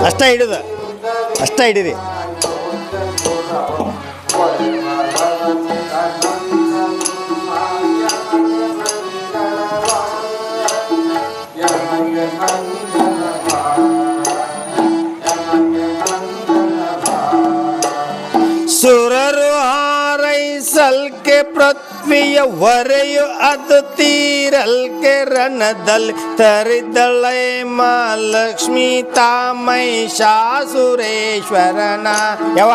ಅಷ್ಟ ಹಿಡಿದು ಅಷ್ಟ ಹಿಡೀರಿ. ಸುರರು ಹಾರೈಸಲ್ಕೆ ಪೃಥ್ವಿಯ ಹೊರೆಯು ಅದು ತೀರಲ್ಕೆ ರಣದಲ್ಲಿ ತರಿದಳೆ ಮಹಾಲಕ್ಷ್ಮೀ ತಾಮೈಷಾಸುರೇಶ್ವರನ ಯಾವ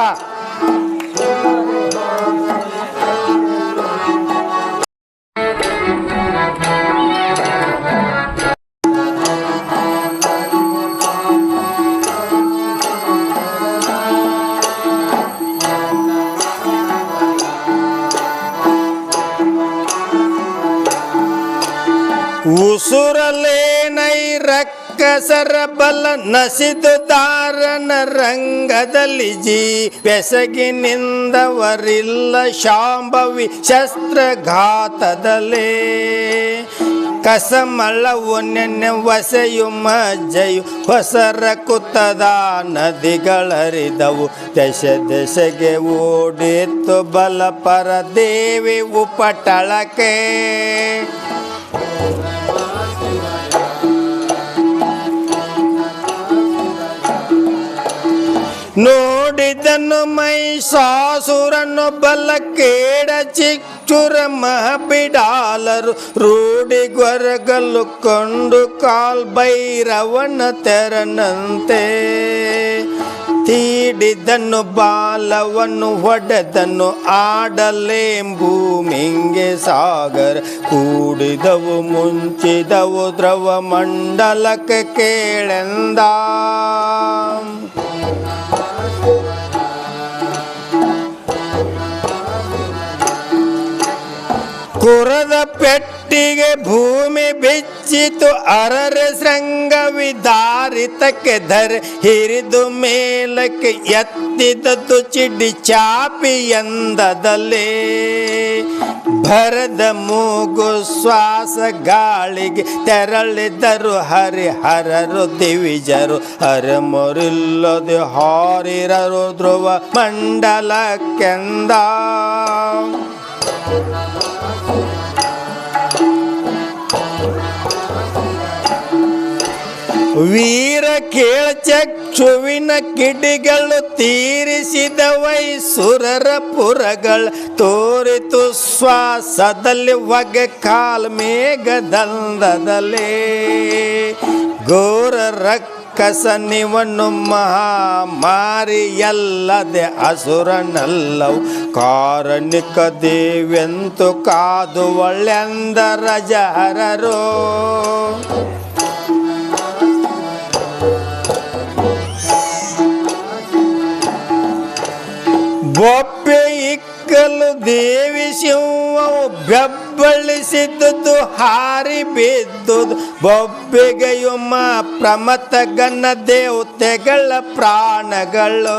ಉಸುರಲೇನೈ ರಕ್ಕಸರ ಬಲ ನಸಿದು ದಾರನ ರಂಗದಲ್ಲಿ ಬೆಸಗಿನಿಂದವರಿಲ್ಲ ಶಾಂಭವಿ ಶಸ್ತ್ರಘಾತದಲ್ಲೇ ಕಸಮಳವು ನೆನ್ನೆ ವಸೆಯು ಮಜ್ಜೆಯು ಹೊಸರ ಕುತ್ತದ ನದಿಗಳರಿದವು ದಶ ದಶೆಗೆ ಓಡಿತ್ತು ಬಲ ಪರ ದೇವಿ ಉಪಟಳಕೆ ನೋಡಿದನು ಮಹಿಷಾಸುರನು ಬಲ ಕೇಡ ಚಿಕ್ಷುರ ಮಹಬಿಡಾಲರು ರೂಢಿಗೊರಗಲು ಕೊಂಡು ಕಾಲ್ಭೈರವನ ತೆರನಂತೆ ತೀಡಿದನು ಬಾಲವನ್ನು ಹೊಡೆದನು ಆಡಲೆಂಬೂಮಿಂಗೆ ಸಾಗರ ಕೂಡಿದವು ಮುಂಚಿದವು ದ್ರವ ಮಂಡಲಕ್ಕೆ ಕೇಳೆಂದ ಕುರದ ಪೆಟ್ಟಿಗೆ ಭೂಮಿ ಬಿಚ್ಚಿತು ಅರರೆ ಶೃಂಗವಿದಾರಿತಕ್ಕೆ ಧರೆ ಹಿರಿದು ಮೇಲಕ್ಕೆ ಎತ್ತಿದದ್ದು ಚಿಡಿ ಚಾಪಿ ಎಂದದಲ್ಲೇ ಭರದ ಮೂಗು ಶ್ವಾಸ ಗಾಳಿಗೆ ತೆರಳಿದರು ಹರಿಹರರು ದಿವಿಜರು ಹರಮೊರಿಲ್ಲದೆ ಹಾರಿರರು ಧ್ರುವ ಮಂಡಲಕ್ಕೆಂದ ವೀರ ಕೇಳಚಕ್ಷುವಿನ ಕಿಡಿಗಳು ತೀರಿಸಿದವೈ ಸುರರ ಪುರಗಳ ತೋರಿತು ಶ್ವಾಸದಲ್ಲಿ ಹೊಗೆ ಕಾಲ್ ಮೇಘದಂದದಲೇ ಘೋರ ರಕ್ಕಸನಿವನು ಮಹಾಮಾರಿಯಲ್ಲದೆ ಅಸುರನಲ್ಲವು ಕಾರಣಿಕ ದೇವೆಂತು ಕಾದು ಒಳ್ಳೆಂದರ ಜಹರರೋ ಬೊಬ್ಬೆ ಇಕ್ಕಲು ದೇವಿ ಸಿಂಹವು ಬೆಬ್ಬಳಿಸಿದ್ದುದು ಹಾರಿ ಬಿದ್ದುದು ಬೊಬ್ಬೆಗೆಯು ಪ್ರಮತ ಗಣ ದೇವತೆಗಳ ಪ್ರಾಣಗಳು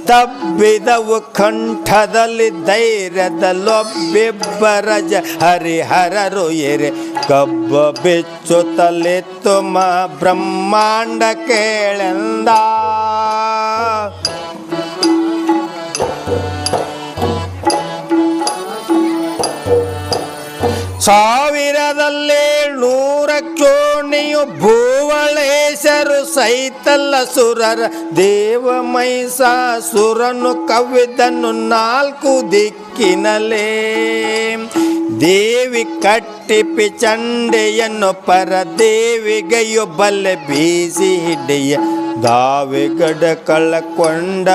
ತಬ್ಬಿದವು ಕಂಠದಲ್ಲಿ ಧೈರ್ಯದಲ್ಲೊಬ್ಬಿಬ್ಬರಜ ಹರಿಹರರು ಎರೆ ಕಬ್ಬ ಬೆಚ್ಚುತ್ತಲಿತ್ತು ಬ್ರಹ್ಮಾಂಡ ಕೇಳೆಂದ ಸಾವಿರದಲ್ಲೇ 100 ಚೋಣಿಯು ಭೂವಳೇಶರು ಸೈತಲ್ಲ ಸುರರ ದೇವ ಮಹಿಷಾಸುರನು ಕವಿದನು 4 ದಿಕ್ಕಿನಲೇ ದೇವಿ ಕಟ್ಟಿಪಿ ಚಂಡೆಯನ್ನು ಪರದೇವಿಗೆಯು ಬಲ್ಲೆ ಬೀಸಿ ಹಿಡಿಯ ದಾವಿಗಡ ಕಳಕೊಂಡ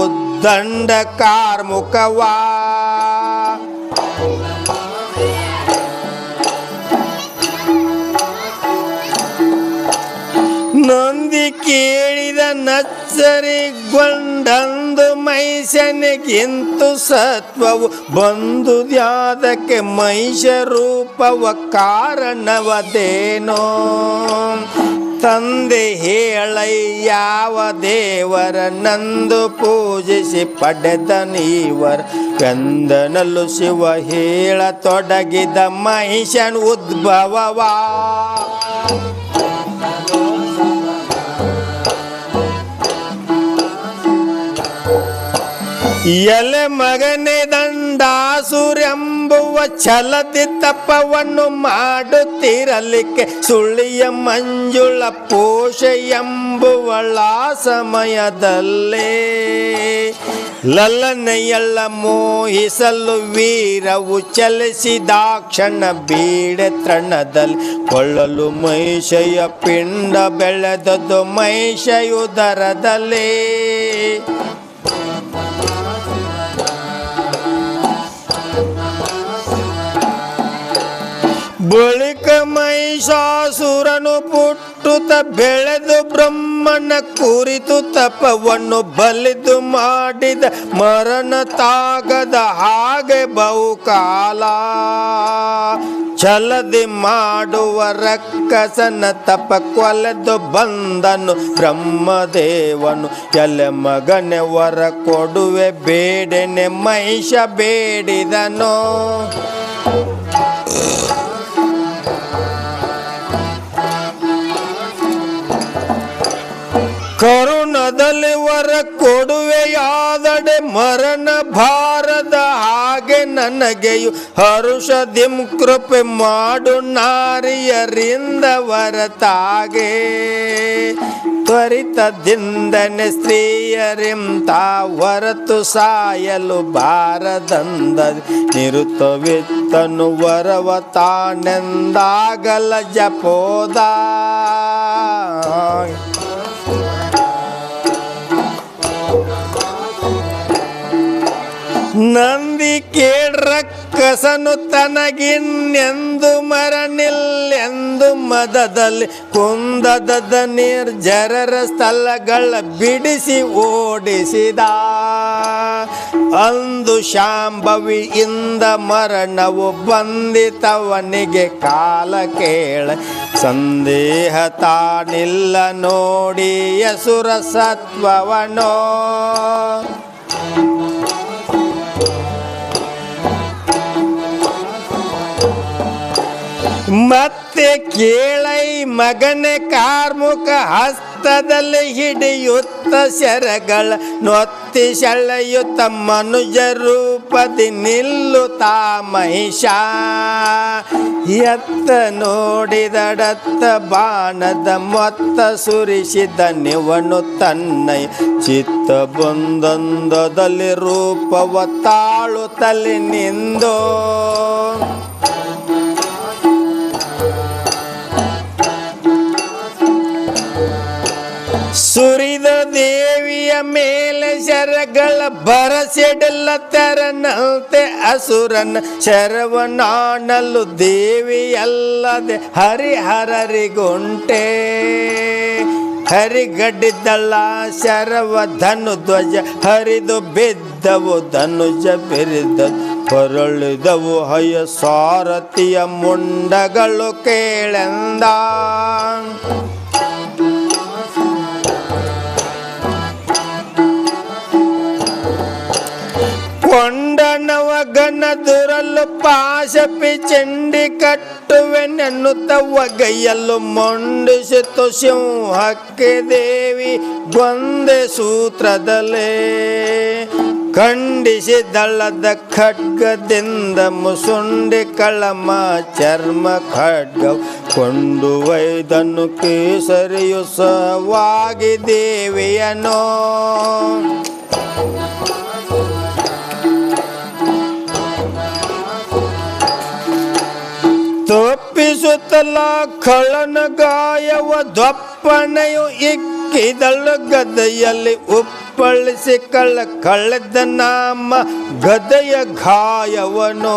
ಉದ್ದಂಡ ಕಾರ್ಮುಖವಾ ನೊಂದಿ ಕೇಳಿದ ನಚ್ಚರಿಗೊಂಡಂದು ಮಹಿಷನಿಗಿಂತು ಸತ್ವವು ಬಂದುದ್ಯಾದಕ್ಕೆ ಮಹಿಷ ರೂಪವ ಕಾರಣವದೇನೋ ತಂದೆ ಹೇಳೈ ಯಾವ ದೇವರ ನಂದು ಪೂಜಿಸಿ ಪಡೆದ ನೀವರ ಕಂದನಲ್ಲೂ ಶಿವ ಹೇಳತೊಡಗಿದ ಮಹಿಷನ್ ಉದ್ಭವವಾ. ಎಲೆ ಮಗನೇ ದಂಡಾಸುರೆಂಬುವ ಛಲದಿ ತಪವನ್ನು ಮಾಡುತ್ತಿರಲಿಕ್ಕೆ ಸುಳ್ಳಿಯ ಮಂಜುಳ ಪೋಷ ಎಂಬುವಳ ಸಮಯದಲ್ಲೇ ಲಲ್ಲನೆಯಲ್ಲ ಮೋಹಿಸಲು ವೀರವು ಚಲಿಸಿದಾಕ್ಷಣ ಬೀಡೆ ತೃಣದಲ್ಲಿ ಕೊಳ್ಳಲು ಮಹಿಷೆಯ ಪಿಂಡ ಬೆಳೆದದ್ದು ಮಹಿಷೆಯುದರದಲ್ಲೇ. ಬಳಿಕ ಮಹಿಷಾಸುರನು ಪುಟ್ಟುತ್ತ ಬೆಳೆದು ಬ್ರಹ್ಮನ ಕುರಿತು ತಪವನ್ನು ಬಲಿದು ಮಾಡಿದ ಮರಣ ತಾಗದ ಹಾಗೆ ಬಹುಕಾಲ ಛಲದಿ ಮಾಡುವ ರಕ್ಕಸನ ತಪ ಕೊಲೆದು ಬಂದನು ಬ್ರಹ್ಮದೇವನು. ಎಲೆ ಮಗನೆ ವರ ಕೊಡುವೆ ಬೇಡೆನೆ ಮಹಿಷ ಬೇಡಿದನು. ಕರುಣದಲ್ಲಿ ವರ ಕೊಡುವೆಯಾದಡೆ ಮರಣ ಭಾರದ ಹಾಗೆ ನನಗೆಯು ಹರುಷದಿಂ ಕೃಪೆ ಮಾಡು ನಾರಿಯರಿಂದ ವರತಾಗೆ. ತ್ವರಿತದಿಂದನೆ ಸ್ತ್ರೀಯರಿಂತ ಹೊರತು ಸಾಯಲು ಬಾರದಂದ ನಿರುತವಿತ್ತನು ವರವ ತಾನೆಂದಾಗಲ ಜಪೋದ. ನಂದಿ ಕೇಳ್ರಕ್ಕಸನು ತನಗಿನ್ನೆಂದು ಮರಣಿಲ್ಲೆಂದು ಮದದಲ್ಲಿ ಕುಂದದ ನಿರ್ಜರರ ಸ್ಥಳಗಳ ಬಿಡಿಸಿ ಓಡಿಸಿದ. ಅಂದು ಶಾಂಭವಿಯಿಂದ ಮರಣವು ಬಂದಿತವನಿಗೆ ಕಾಲ ಕೇಳ ಸಂದೇಹ ತಾನಿಲ್ಲ ನೋಡಿ ಅಸುರ ಸತ್ವವನೋ. ಮತ್ತೆ ಕೇಳೈ ಮಗನೆ ಕಾರ್ಮುಕ ಹಸ್ತದಲ್ಲಿ ಹಿಡಿಯುತ್ತ ಶರಗಳ ನೊತ್ತಿ ಸೆಳೆಯುತ್ತ ಮನುಜ ರೂಪದಿ ನಿಲ್ಲುತ್ತಾ ಮಹಿಷ. ಎತ್ತ ನೋಡಿದಡತ್ತ ಬಾಣದ ಮೊತ್ತ ಸುರಿಸಿದ ನಿವನು ತನ್ನೈ ಚಿತ್ತ ಬಂದೊಂದದಲ್ಲಿ ರೂಪವ ತಾಳುತ್ತಲೆ ನಿಂದೋ. ಸುರಿದ ದೇವಿಯ ಮೇಲೆ ಶರಗಳ ಬರಸಿಡಲ್ಲ ತೆರನಂತೆ ಅಸುರನ ಶರವನಾಣಲು ದೇವಿಯಲ್ಲದೆ ಹರಿಹರರಿಗುಂಟೆ. ಹರಿಗಡ್ಡಿದ್ದಳ ಶರವ ಧನು ಧ್ವಜ ಹರಿದು ಬಿದ್ದವು ಧನುಜ ಬಿರಿದ ಹೊರಳಿದವು ಹಯ ಸಾರಥಿಯ ಮುಂಡಗಳು ಕೇಳೆಂದ. ಕೊಂಡನವಗನ ದುರಲು ಪಾಶಪಿ ಚಂಡಿ ಕಟ್ಟುವೆನೆನ್ನುತ್ತ ಒಗೈಯಲು ಮೊಂಡಿಸಿತು ಸಿಂಹಕ್ಕೆ ದೇವಿ ಗೊಂದೆ ಸೂತ್ರದಲ್ಲೇ. ಖಂಡಿಸಿದಳದ ಖಡ್ಗದಿಂದ ಮುಸುಂಡಿ ಕಳಮ ಚರ್ಮ ಖಡ್ಗವು ಕೊಂಡು ಒಯ್ದನು ಕೇಸರಿಯು ಸವಾಗಿ ದೇವಿಯನೋ. ತಪ್ಪಿಸುತ್ತಲ ಖಳನ ಗಾಯವ ದಪ್ಪನೆಯು ಇಕ್ಕಿದಳು ಗದೆಯಲ್ಲಿ ಉಪ್ಪಳಿಸಿ ಕಳೆದ ನಾಮ ಗದೆಯ ಗಾಯವನು.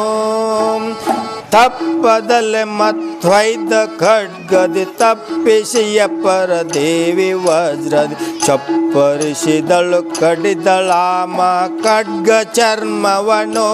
ತಪ್ಪದಲೆ ಮತ್ವೈದ ಖಡ್ಗದಿ ತಪ್ಪಿಸಿಯ ಪರದೇವಿ ವಜ್ರದಿ ಚಪ್ಪರಿಸಿದಳು ಕಡಿದಳಾಮ ಖಡ್ಗ ಚರ್ಮವನೋ.